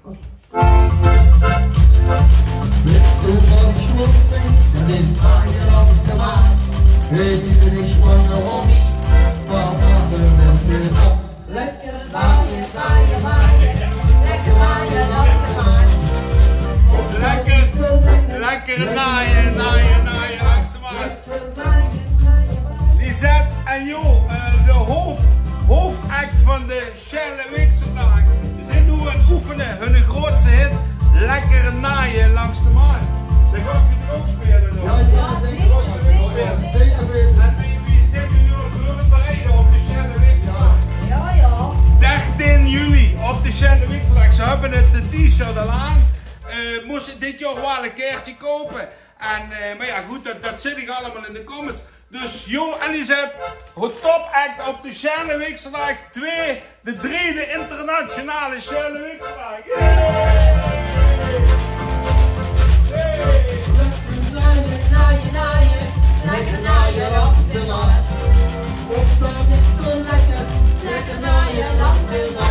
Willst du von Schwunden in den Freien auf der Markt? Diese nicht von der Omi, verwandeln wir für noch. Lekker naaien, naaien, naaien, lekker naaien op de markt. Lekker naaien, naaien, naaien langs de markt. Lisette en Jo, de hoofdact van de Schellewijkserdag. Ze zijn nu aan het oefenen, hun grootste hit, Lekker naaien langs de markt. Dat ga ik jullie ook spelen nog. Ja, denk ik ook. Zeker weten. En wie zitten jullie voorbereiden op de Schellewijkserdag? Ja. 13 juli op de Schellewijkserdag. Ze hebben het t-shirt al aan. Moesten dit jaar wel een keertje kopen. Maar ja, goed, dat zit ik allemaal in de comments. Dus Jo en Lisette, het topact op de Schellewijkserdag 2, de 3e internationale Schellewijkserdag. Lekker naaien, lekker naaien op de markt. Opstaan is zo lekker, lekker naaien langs de markt.